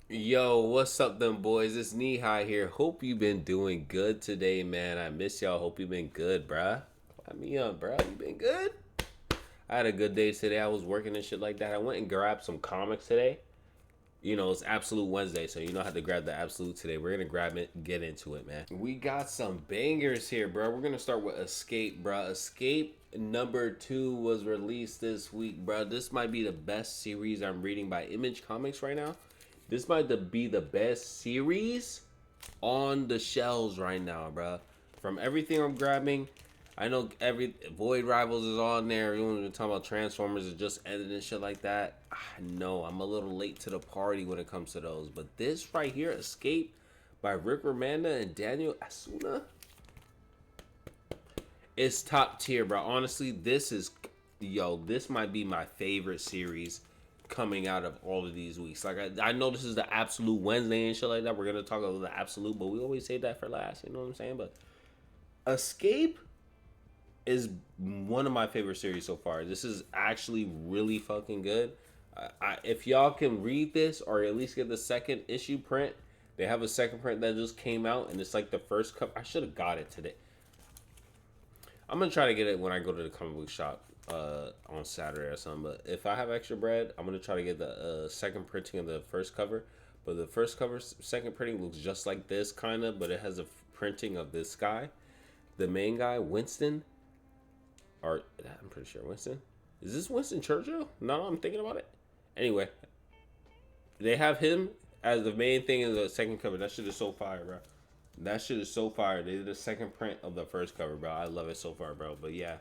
Yo, what's up, them boys? It's Knee High here. Hope you been doing good today, man. I miss y'all. Hope you been good, bruh. Let me up, bruh. You been good? I had a good day today. I was working and shit like that. I went and grabbed some comics today. You know, it's Absolute Wednesday, so you know how to grab the Absolute today. We're gonna grab it, get into it, man. We got some bangers here, bro. We're gonna start with Escape, bro. Escape #2 was released this week, bro. This might be the best series I'm reading by Image Comics right now. This might be the best series on the shelves right now, bro. From everything I'm grabbing, I know every Void Rivals is on there. You want to talk about Transformers is just ended and shit like that. I know I'm a little late to the party when it comes to those, but this right here, Escape by Rick Remanda and Daniel Asuna, is top tier, bro. Honestly, this might be my favorite series coming out of all of these weeks. Like I know this is the Absolute Wednesday and shit like that. We're gonna talk about the Absolute, but we always save that for last. You know what I'm saying? But Escape is one of my favorite series so far. This is actually really fucking good. If y'all can read this or at least get the second issue print, they have a second print that just came out and it's like the first cup. I should have got it today. I'm gonna try to get it when I go to the comic book shop on Saturday or something. But if I have extra bread, I'm gonna try to get the second printing of the first cover. But the first cover, second printing looks just like this kind of, but it has a printing of this guy, the main guy, Winston. Or I'm pretty sure Winston. Is this Winston Churchill? No, I'm thinking about it. Anyway, they have him as the main thing in the second cover. That shit is so fire, bro. That shit is so fire. They did a second print of the first cover, bro. I love it so far, bro. But yeah,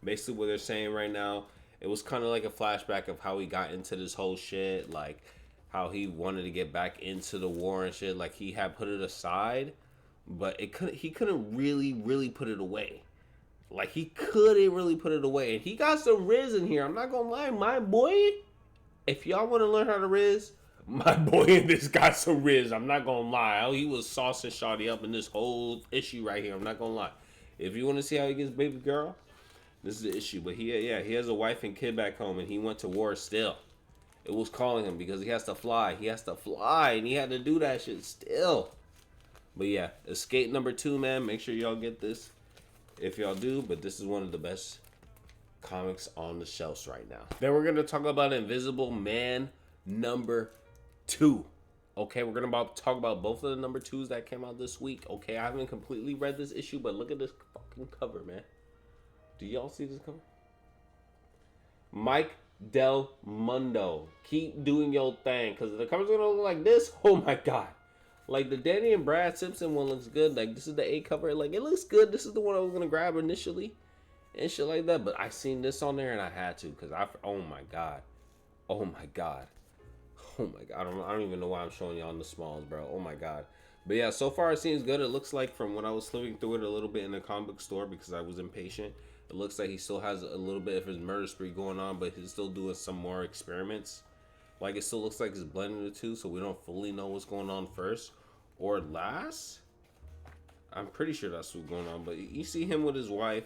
basically what they're saying right now, it was kind of like a flashback of how he got into this whole shit, like how he wanted to get back into the war and shit. Like he had put it aside, but he couldn't really put it away. Like he couldn't really put it away. And he got some Riz in here. I'm not gonna lie, my boy. If y'all want to learn how to Riz, my boy in this got some Riz. I'm not gonna lie. He was saucing Shawty up in this whole issue right here. I'm not gonna lie. If you want to see how he gets baby girl, this is the issue. But he has a wife and kid back home, and he went to war still. It was calling him because he has to fly. He has to fly, and he had to do that shit still. But yeah, Escape #2, man. Make sure y'all get this if y'all do. But this is one of the best comics on the shelves right now. Then we're gonna talk about Invisible Man #2. Okay, we're gonna talk about both of the #2s that came out this week. Okay, I haven't completely read this issue, but look at this fucking cover, man. Do y'all see this cover? Mike Del Mundo, keep doing your thing, because the cover's gonna look like this. Oh my god. Like the Danny and Brad Simpson one looks good. Like this is the A cover. Like it looks good. This is the one I was gonna grab initially and shit like that. But I seen this on there and I had to, because oh my god. Oh my god. Oh my god. I don't even know why I'm showing y'all in the smalls, bro. Oh my god. But yeah, so far it seems good. It looks like from when I was flipping through it a little bit in the comic book store because I was impatient, it looks like he still has a little bit of his murder spree going on, but he's still doing some more experiments. Like it still looks like it's blending the two, so we don't fully know what's going on first or last. I'm pretty sure that's what's going on. But you see him with his wife.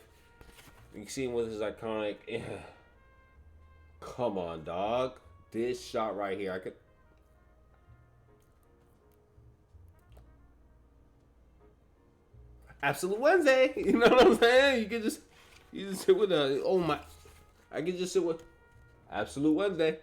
You see him with his iconic. Come on, dog. This shot right here, I could. Absolute Wednesday. You know what I'm saying? You just sit with a. Oh my. I can just sit with Absolute Wednesday.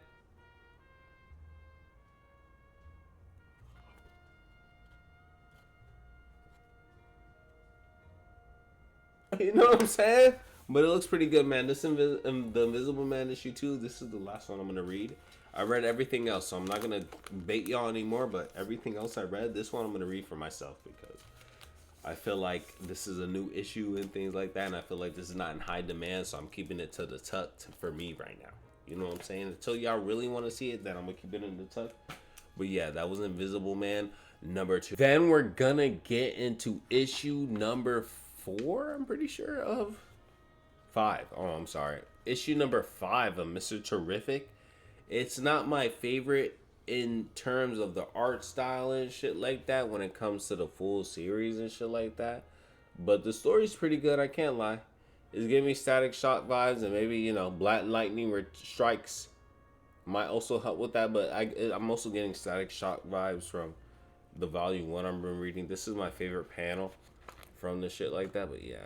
You know what I'm saying? But it looks pretty good, man. The Invisible Man #2. This is the last one I'm gonna read. I read everything else, so I'm not gonna bait y'all anymore. But everything else I read, this one I'm gonna read for myself because I feel like this is a new issue and things like that, and I feel like this is not in high demand, so I'm keeping it to the tuck for me right now. You know what I'm saying? Until y'all really want to see it, then I'm gonna keep it in the tuck. But yeah, that was Invisible Man #2. Then we're gonna get into issue #4. I'm pretty sure of 5. Oh, I'm sorry. Issue #5 of Mr. Terrific. It's not my favorite in terms of the art style and shit like that when it comes to the full series and shit like that. But the story's pretty good, I can't lie. It's giving me Static Shock vibes, and maybe Black Lightning Strikes might also help with that. But I'm also getting Static Shock vibes from the volume one I've been reading. This is my favorite panel from the shit like that. But yeah,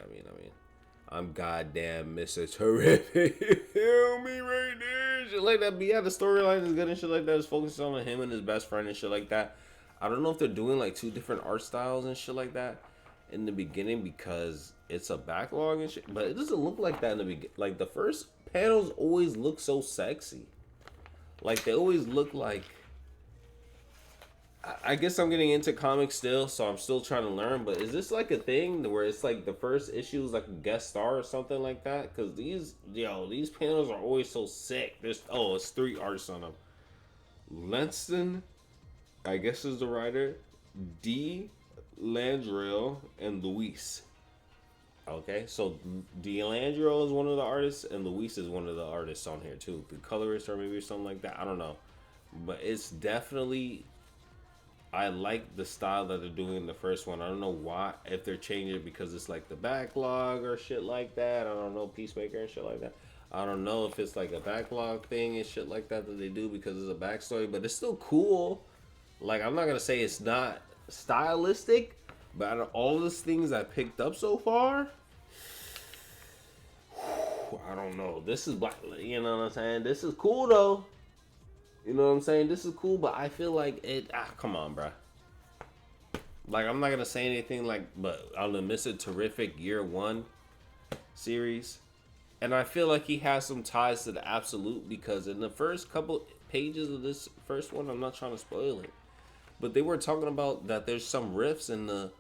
I'm goddamn Mr. Terrific. You feel me right there? Shit like that. But yeah, the storyline is good and shit like that. It's focused on him and his best friend and shit like that. I don't know if they're doing like two different art styles and shit like that in the beginning because it's a backlog and shit. But it doesn't look like that in the beginning. Like the first panels always look so sexy. Like they always look like. I guess I'm getting into comics still, so I'm still trying to learn. But is this like a thing where it's like the first issue is like a guest star or something like that? Because these panels are always so sick. It's 3 artists on them. Lenston, I guess is the writer. D. Landrill and Luis. Okay, so D'Angelo is one of the artists, and Luis is one of the artists on here too. The colorist, or maybe something like that. I don't know, but it's definitely. I like the style that they're doing in the first one. I don't know why, if they're changing it because it's like the backlog or shit like that. I don't know, Peacemaker and shit like that. I don't know if it's like a backlog thing and shit like that they do because it's a backstory, but it's still cool. Like, I'm not gonna say it's not stylistic, but out of all the things I picked up so far, I don't know. This is black. You know what I'm saying? This is cool though. You know what I'm saying? This is cool, but I feel like it. Come on, bro. Like, I'm not gonna say anything like, but on the Mr. Terrific Year 1 series, and I feel like he has some ties to the Absolute because in the first couple pages of this first one, I'm not trying to spoil it, but they were talking about that there's some riffs in the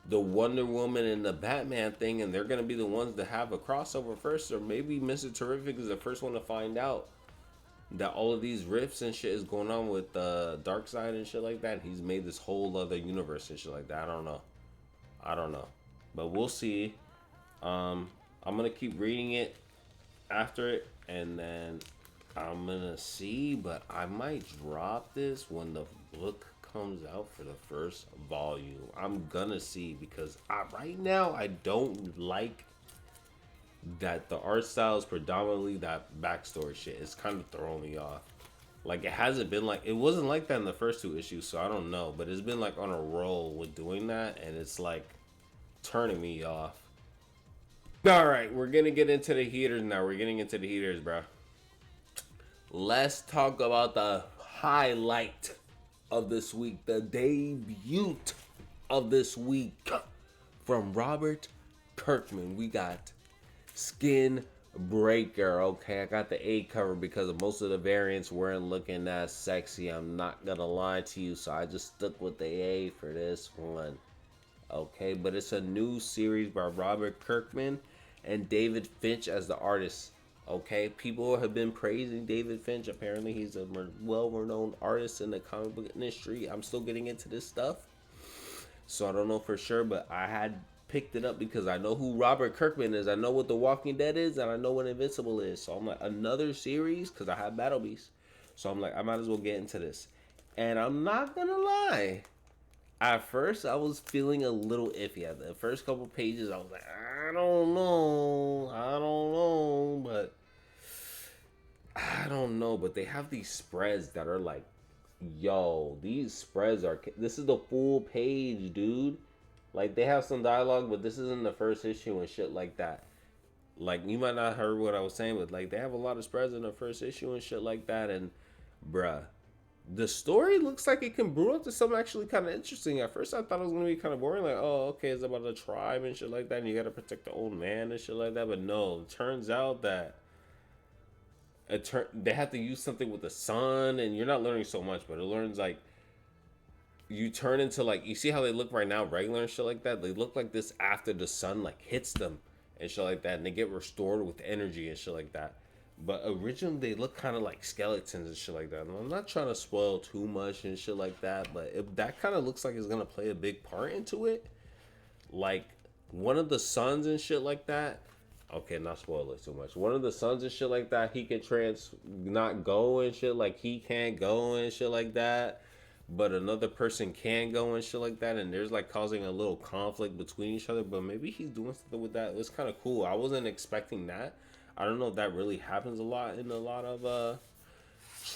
Wonder Woman and the Batman thing, and they're gonna be the ones that have a crossover first, or maybe Mr. Terrific is the first one to find out that all of these riffs and shit is going on with Darkseid and shit like that. He's made this whole other universe and shit like that. I don't know, but we'll see. I'm gonna keep reading it after it, and then I'm gonna see. But I might drop this when the book comes out for the first volume. I'm gonna see because right now I don't like that the art style is predominantly that backstory shit. It's kind of throwing me off. Like, it hasn't been like, it wasn't like that in the first 2 issues, so I don't know. But it's been like on a roll with doing that, and it's like turning me off. All right, we're gonna get into the heaters now. We're getting into the heaters, bro. Let's talk about the highlight of this week, the debut of this week from Robert Kirkman. We got Skin Breaker. Okay, I got the A cover because most of the variants weren't looking that sexy. I'm not gonna lie to you, so I just stuck with the A for this one. Okay, but it's a new series by Robert Kirkman and David Finch as the artist. Okay, people have been praising David Finch. Apparently, he's a well-renowned artist in the comic book industry. I'm still getting into this stuff, so I don't know for sure, but I had picked it up because I know who Robert Kirkman is. I know what The Walking Dead is, and I know what Invincible is. So I'm like, another series, because I have Battle Beast. So I'm like, I might as well get into this. And I'm not gonna lie, at first I was feeling a little iffy. At the first couple pages, I was like, I don't know, but they have these spreads that are like, yo, these spreads are, this is the full page, dude. Like, they have some dialogue, but this isn't the first issue and shit like that. Like, you might not heard what I was saying, but like, they have a lot of spreads in the first issue and shit like that. And bruh, the story looks like it can brew up to something actually kind of interesting. At first, I thought it was gonna be kind of boring. Like, oh, okay, it's about a tribe and shit like that, and you gotta protect the old man and shit like that. But no, it turns out that they have to use something with the sun, and you're not learning so much, but it learns like you turn into, like, you see how they look right now, regular and shit like that. They look like this after the sun like hits them and shit like that, and they get restored with energy and shit like that. But originally they look kind of like skeletons and shit like that. And I'm not trying to spoil too much and shit like that, but that kind of looks like it's gonna play a big part into it. Like, one of the sons and shit like that. Okay, not spoil it too much. One of the sons and shit like that, he can not go and shit, like he can't go and shit like that. but another person can go and shit like that, and there's like causing a little conflict between each other. But maybe he's doing something with that. It's kind of cool. I wasn't expecting that. I don't know if that really happens a lot in a lot of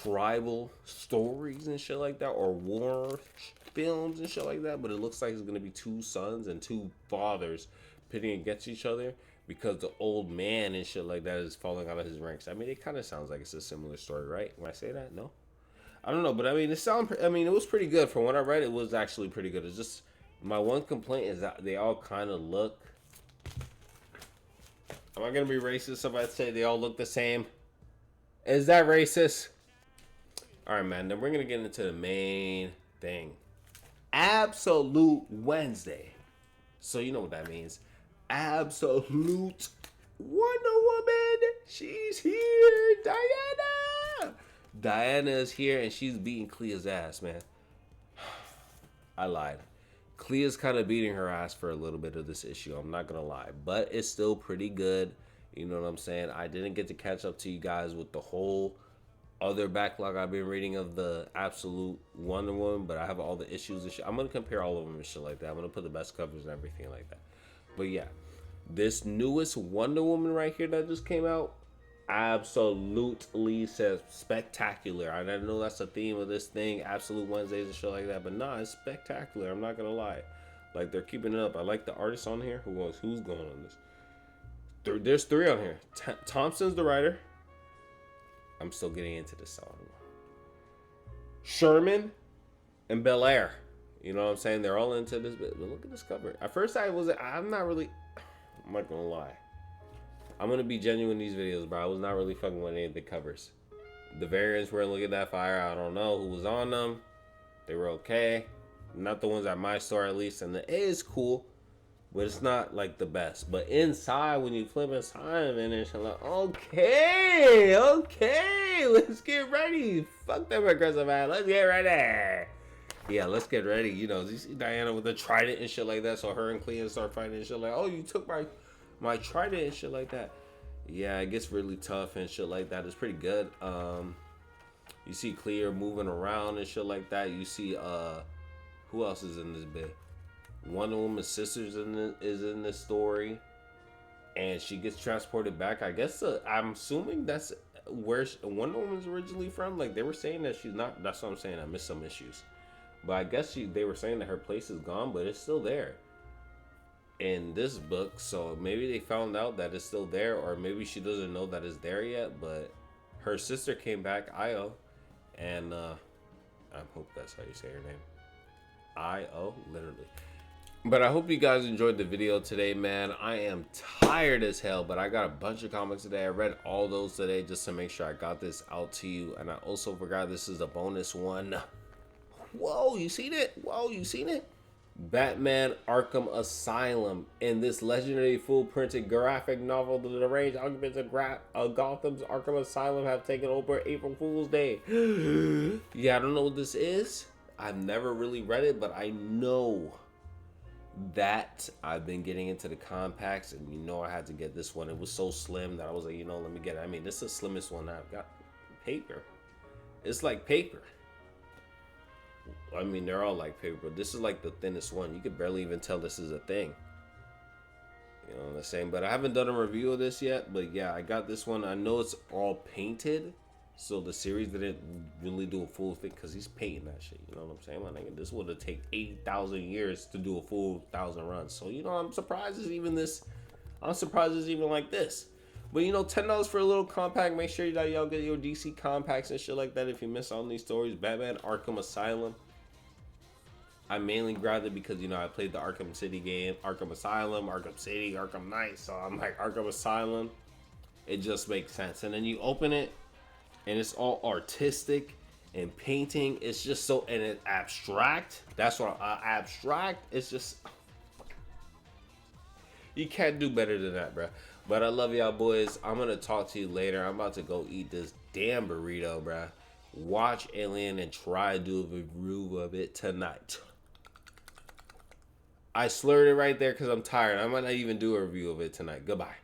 tribal stories and shit like that, or war films and shit like that. But it looks like it's gonna be two sons and two fathers pitting against each other because the old man and shit like that is falling out of his ranks. I mean, it kind of sounds like it's a similar story, right? When I say that, no, I don't know, but I mean, it was pretty good. From what I read, it was actually pretty good. It's just my one complaint is that they all kind of look. Am I gonna be racist if I say they all look the same? Is that racist? All right, man. Then we're gonna get into the main thing. Absolute Wednesday. So you know what that means. Absolute Wonder Woman. She's here. Diana is here, and she's beating Clea's ass, man. I lied. Clea's kind of beating her ass for a little bit of this issue. I'm not going to lie. But it's still pretty good. You know what I'm saying? I didn't get to catch up to you guys with the whole other backlog I've been reading of the Absolute Wonder Woman, but I have all the issues and shit. I'm going to compare all of them and shit like that. I'm going to put the best covers and everything like that. But yeah, this newest Wonder Woman right here that just came out, absolutely says spectacular. I know that's the theme of this thing, Absolute Wednesdays and shit like that, but nah, it's spectacular. I'm not gonna lie. Like, they're keeping it up. I like the artist on here. Who's going on this? There's three on here. Thompson's the writer. I'm still getting into this song. Sherman and Belair. You know what I'm saying? They're all into this bit. But look at this cover. At first I'm not gonna lie. I'm gonna be genuine in these videos, bro. I was not really fucking with any of the covers. The variants were Look at That Fire. I don't know who was on them. They were okay. Not the ones at my store, at least. And the A is cool, but it's not like the best. But inside, when you flip inside, man, it's like, okay, let's get ready. Fuck them aggressive ass. Let's get ready. Yeah, let's get ready. You know, you see Diana with the trident and shit like that. So her and Clea start fighting and shit like, oh, you took my trident and shit like that. Yeah, it gets really tough and shit like that. It's pretty good. You see Clea moving around and shit like that. You see who else is in this bit? Wonder Woman's sisters is in this story, and she gets transported back. I guess I'm assuming that's where Wonder Woman's originally from. Like, they were saying that she's not. That's what I'm saying. I missed some issues, but I guess they were saying that her place is gone, but it's still there in this book. So maybe they found out that it's still there, or maybe she doesn't know that it's there yet. But her sister came back, Io, and I hope that's how you say her name. Io, literally. But I hope you guys enjoyed the video today, man. I am tired as hell, but I got a bunch of comics today. I read all those today just to make sure I got this out to you. And I also forgot this is a bonus one. Whoa, you seen it? Whoa, you seen it? Batman Arkham Asylum. In this legendary full-printed graphic novel, the deranged occupants of Gotham's Arkham Asylum have taken over April Fool's Day. Yeah, I don't know what this is. I've never really read it, but I know that I've been getting into the compacts, and you know I had to get this one. It was so slim that I was like, you know, let me get it. I mean, this is the slimmest one I've got. Paper. It's like paper. I mean, they're all like paper, but this is like the thinnest one. You could barely even tell this is a thing. You know what I'm saying? But I haven't done a review of this yet. But yeah, I got this one. I know it's all painted, so the series didn't really do a full thing because he's painting that shit. You know what I'm saying? My nigga, this would have taken 80,000 years to do a full 1,000 runs. So, you know, I'm surprised it's even this. I'm surprised it's even like this. But, you know, $10 for a little compact. Make sure that y'all get your DC compacts and shit like that if you miss on these stories. Batman Arkham Asylum. I mainly grabbed it because, you know, I played the Arkham City game. Arkham Asylum, Arkham City, Arkham Knight. So I'm like, Arkham Asylum. It just makes sense. And then you open it, and it's all artistic and painting. It's just so, and it's abstract. That's what abstract. It's just, you can't do better than that, bro. But I love y'all boys. I'm gonna talk to you later. I'm about to go eat this damn burrito, bro. Watch Alien and try to do a review of it tonight. I slurred it right there because I'm tired. I might not even do a review of it tonight. Goodbye.